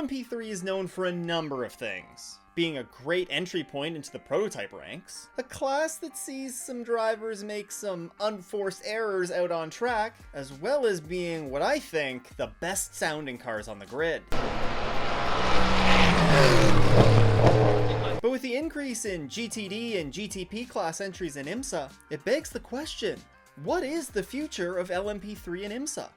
LMP3 is known for a number of things. Being a great entry point into the prototype ranks, a class that sees some drivers make some unforced errors out on track, as well as being what I think the best sounding cars on the grid. But with the increase in GTD and GTP class entries in Imsa, it begs the question, what is the future of LMP3 and Imsa?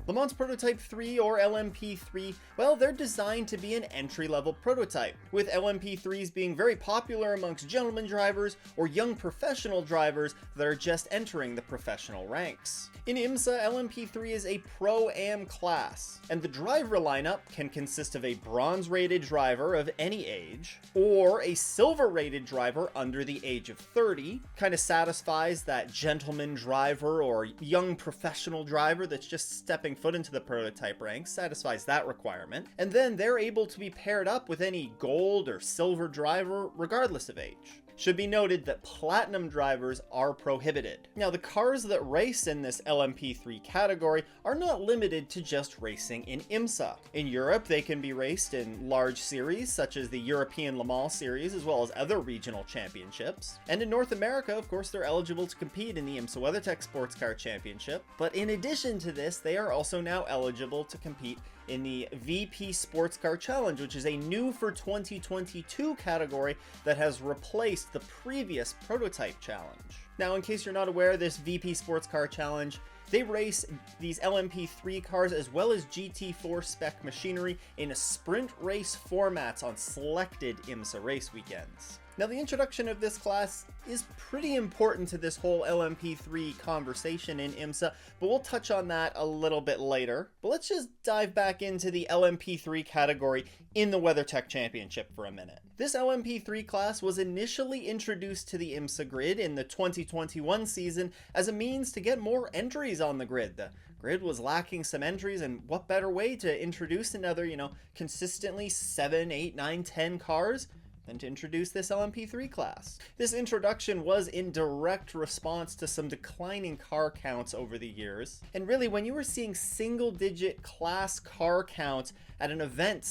Le Mans Prototype 3, or LMP3, well, they're designed to be an entry-level prototype, with LMP3s being very popular amongst gentleman drivers or young professional drivers that are just entering the professional ranks. In Imsa, LMP3 is a Pro-Am class, and the driver lineup can consist of a bronze-rated driver of any age, or a silver-rated driver under the age of 30, kind of satisfies that gentleman driver or young professional driver that's just stepping foot into the prototype ranks, satisfies that requirement, and then they're able to be paired up with any gold or silver driver regardless of age. Should be noted that platinum drivers are prohibited. Now, the cars that race in this LMP3 category are not limited to just racing in Imsa. In Europe, they can be raced in large series such as the European Le Mans series, as well as other regional championships. And in North America, of course, they're eligible to compete in the Imsa WeatherTech Sports Car Championship. But in addition to this, they are also now eligible to compete in the VP Sports Car Challenge, which is a new for 2022 category that has replaced the previous Prototype Challenge. Now, in case you're not aware, this VP Sports Car Challenge, they race these LMP3 cars as well as GT4 spec machinery in a sprint race formats on selected Imsa race weekends. Now, the introduction of this class is pretty important to this whole LMP3 conversation in Imsa, but we'll touch on that a little bit later. But let's just dive back into the LMP3 category in the WeatherTech Championship for a minute. This LMP3 class was initially introduced to the Imsa grid in the 2021 season as a means to get more entries on the grid. The grid was lacking some entries, and what better way to introduce another, consistently 7, 8, 9, 10 cars than to introduce this LMP3 class. This introduction was in direct response to some declining car counts over the years. And really, when you were seeing single-digit class car counts at an event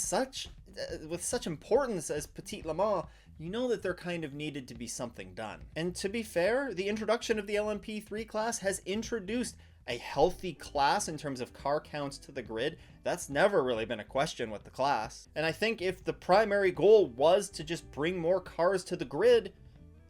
with such importance as Petit Le Mans, you know that there kind of needed to be something done. And to be fair, the introduction of the LMP3 class has introduced a healthy class in terms of car counts to the grid. That's never really been a question with the class. And I think if the primary goal was to just bring more cars to the grid,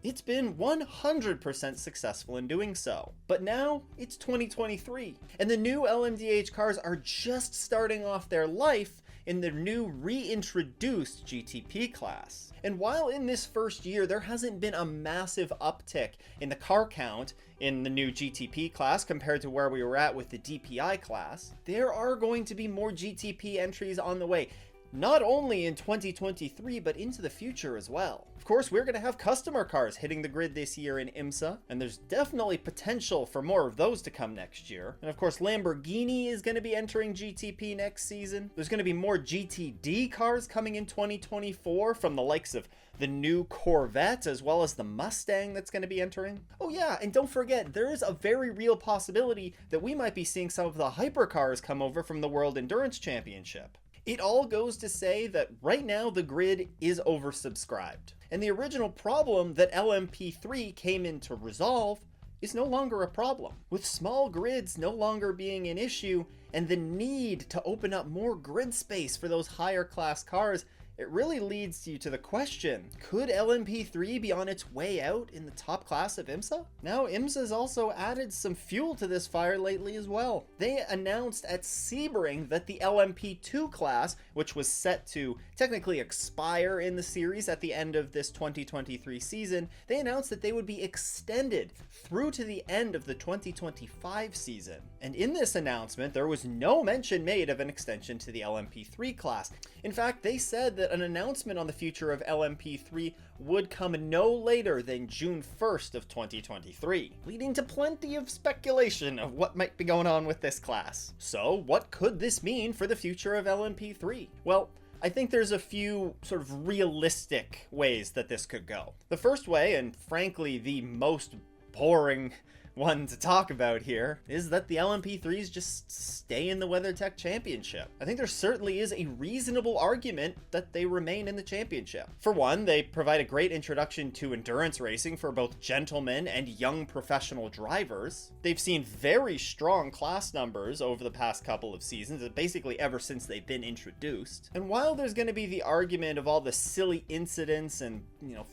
it's been 100% successful in doing so. But now it's 2023, and the new LMDH cars are just starting off their life in the new reintroduced GTP class. And while in this first year there hasn't been a massive uptick in the car count in the new GTP class compared to where we were at with the DPI class, there are going to be more GTP entries on the way, not only in 2023, but into the future as well. Of course, we're going to have customer cars hitting the grid this year in Imsa, and there's definitely potential for more of those to come next year. And of course, Lamborghini is going to be entering GTP next season. There's going to be more GTD cars coming in 2024 from the likes of the new Corvette, as well as the Mustang that's going to be entering. Oh yeah, and don't forget, there is a very real possibility that we might be seeing some of the hypercars come over from the World Endurance Championship. It all goes to say that right now the grid is oversubscribed. And the original problem that LMP3 came in to resolve is no longer a problem. With small grids no longer being an issue and the need to open up more grid space for those higher class cars, it really leads you to the question, could LMP3 be on its way out in the top class of Imsa? Now, Imsa's also added some fuel to this fire lately as well. They announced at Sebring that the LMP2 class, which was set to technically expire in the series at the end of this 2023 season, they announced that they would be extended through to the end of the 2025 season. And in this announcement, there was no mention made of an extension to the LMP3 class. In fact, they said that an announcement on the future of LMP3 would come no later than June 1st of 2023, leading to plenty of speculation of what might be going on with this class. So what could this mean for the future of LMP3? Well, I think there's a few sort of realistic ways that this could go. The first way, and frankly the most boring one to talk about here is that the LMP3s just stay in the WeatherTech Championship. I think there certainly is a reasonable argument that they remain in the championship. For one, they provide a great introduction to endurance racing for both gentlemen and young professional drivers. They've seen very strong class numbers over the past couple of seasons, basically ever since they've been introduced. And while there's going to be the argument of all the silly incidents and,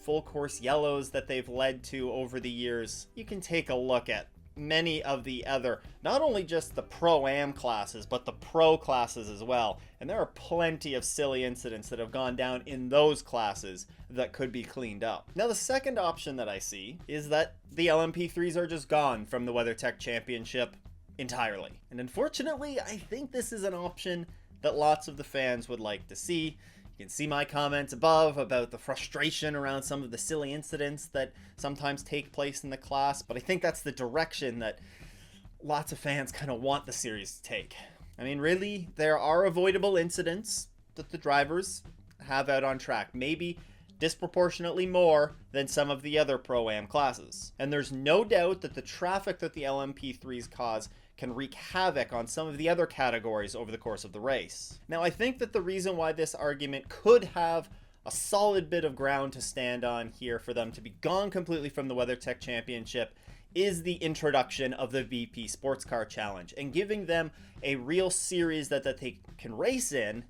full course yellows that they've led to over the years, you can take a look at many of the other, not only just the Pro-Am classes, but the Pro classes as well. And there are plenty of silly incidents that have gone down in those classes that could be cleaned up. Now, the second option that I see is that the LMP3s are just gone from the WeatherTech Championship entirely. And unfortunately, I think this is an option that lots of the fans would like to see. You can see my comments above about the frustration around some of the silly incidents that sometimes take place in the class, but I think that's the direction that lots of fans kind of want the series to take. I mean, really, there are avoidable incidents that the drivers have out on track, maybe disproportionately more than some of the other Pro-Am classes. And there's no doubt that the traffic that the LMP3s cause can wreak havoc on some of the other categories over the course of the race. Now, I think that the reason why this argument could have a solid bit of ground to stand on here for them to be gone completely from the WeatherTech Championship is the introduction of the VP Sports Car Challenge and giving them a real series that they can race in,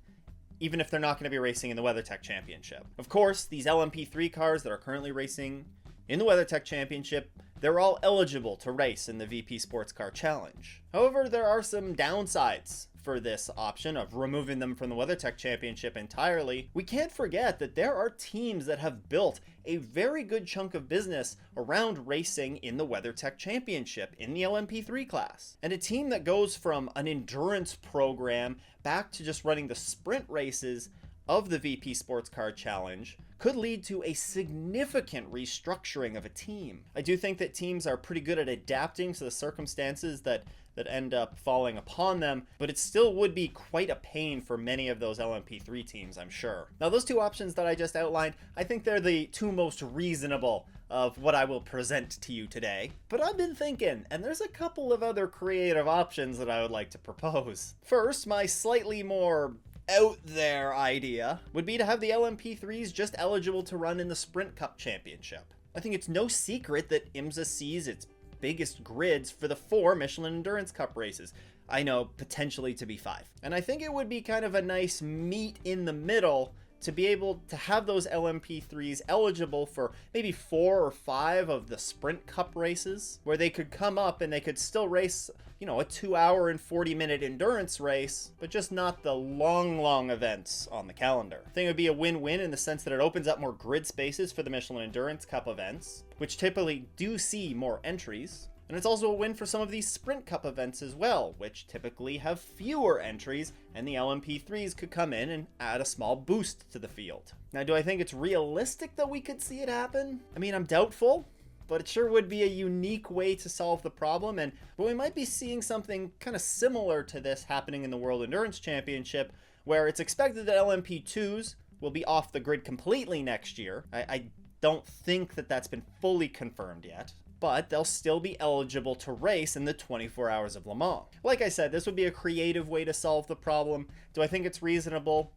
even if they're not going to be racing in the WeatherTech Championship. Of course, these LMP3 cars that are currently racing in the WeatherTech Championship, they're all eligible to race in the VP Sports Car Challenge. However, there are some downsides for this option of removing them from the WeatherTech Championship entirely. We can't forget that there are teams that have built a very good chunk of business around racing in the WeatherTech Championship in the LMP3 class. And a team that goes from an endurance program back to just running the sprint races of the VP Sports Car Challenge could lead to a significant restructuring of a team. I do think that teams are pretty good at adapting to the circumstances that end up falling upon them, but it still would be quite a pain for many of those LMP3 teams, I'm sure. Now, those two options that I just outlined, I think they're the two most reasonable of what I will present to you today. But I've been thinking, and there's a couple of other creative options that I would like to propose. First, my slightly more out there idea would be to have the LMP3s just eligible to run in the Sprint Cup Championship. I think it's no secret that Imsa sees its biggest grids for the 4 Michelin Endurance Cup races. I know, potentially to be 5. And I think it would be kind of a nice meet in the middle to be able to have those LMP3s eligible for maybe 4 or 5 of the Sprint Cup races, where they could come up and they could still race, a 2-hour and 40-minute endurance race, but just not the long events on the calendar. I think it would be a win-win in the sense that it opens up more grid spaces for the Michelin Endurance Cup events, which typically do see more entries. And it's also a win for some of these Sprint Cup events as well, which typically have fewer entries, and the LMP3s could come in and add a small boost to the field. Now, do I think it's realistic that we could see it happen? I mean, I'm doubtful, but it sure would be a unique way to solve the problem, but we might be seeing something kind of similar to this happening in the World Endurance Championship, where it's expected that LMP2s will be off the grid completely next year. I don't think that that's been fully confirmed yet, but they'll still be eligible to race in the 24 Hours of Le Mans. Like I said, this would be a creative way to solve the problem. Do I think it's reasonable?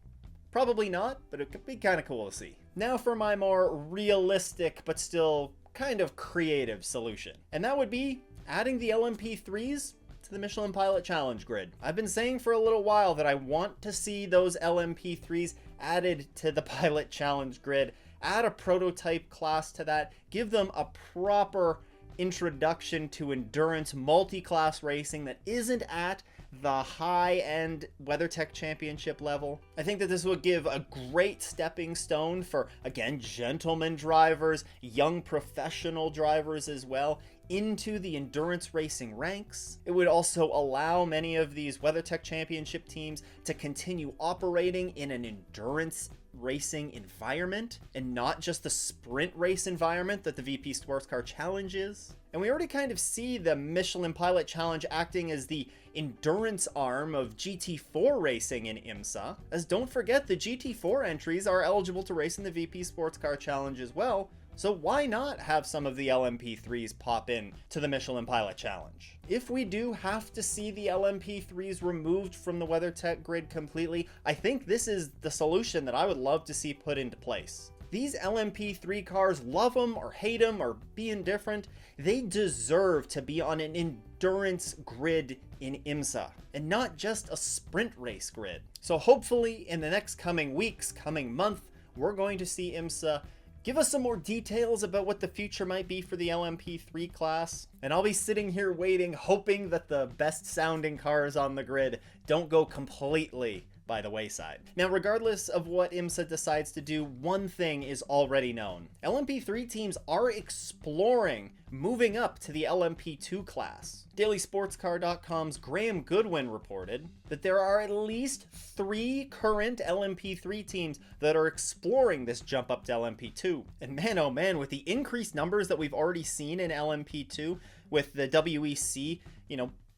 Probably not, but it could be kind of cool to see. Now for my more realistic, but still kind of creative solution. And that would be adding the LMP3s to the Michelin Pilot Challenge grid. I've been saying for a little while that I want to see those LMP3s added to the Pilot Challenge grid, add a prototype class to that, give them a proper introduction to endurance multi-class racing that isn't at the high-end WeatherTech Championship level. I think that this would give a great stepping stone for, again, gentlemen drivers, young professional drivers as well, into the endurance racing ranks. It would also allow many of these WeatherTech Championship teams to continue operating in an endurance racing environment and not just the sprint race environment that the VP Sports Car Challenge is. And we already kind of see the Michelin Pilot Challenge acting as the endurance arm of GT4 racing in Imsa, as don't forget the GT4 entries are eligible to race in the VP Sports Car Challenge as well, So why not have some of the LMP3s pop in to the Michelin Pilot Challenge? If we do have to see the LMP3s removed from the WeatherTech grid completely, I think this is the solution that I would love to see put into place. These LMP3 cars, love them or hate them or be indifferent, they deserve to be on an endurance grid in Imsa, and not just a sprint race grid. So hopefully in the next coming weeks, coming month, we're going to see Imsa give us some more details about what the future might be for the LMP3 class, and I'll be sitting here waiting, hoping that the best sounding cars on the grid don't go completely by the wayside. Now, regardless of what Imsa decides to do, one thing is already known. LMP3 teams are exploring moving up to the LMP2 class. DailySportsCar.com's Graham Goodwin reported that there are at least 3 current LMP3 teams that are exploring this jump up to LMP2. And man, oh man, with the increased numbers that we've already seen in LMP2, with the WEC,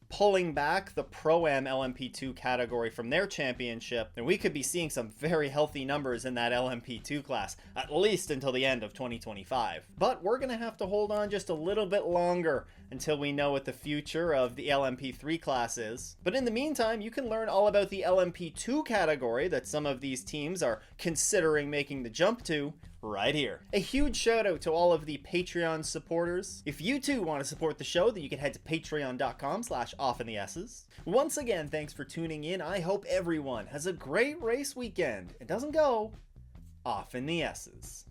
pulling back the Pro-Am LMP2 category from their championship, and we could be seeing some very healthy numbers in that LMP2 class, at least until the end of 2025. But we're gonna have to hold on just a little bit longer until we know what the future of the LMP3 class is. But in the meantime, you can learn all about the LMP2 category that some of these teams are considering making the jump to right here. A huge shout out to all of the Patreon supporters. If you too want to support the show, then you can head to patreon.com/offintheesses. Once again, thanks for tuning in. I hope everyone has a great race weekend and doesn't go off in the S's.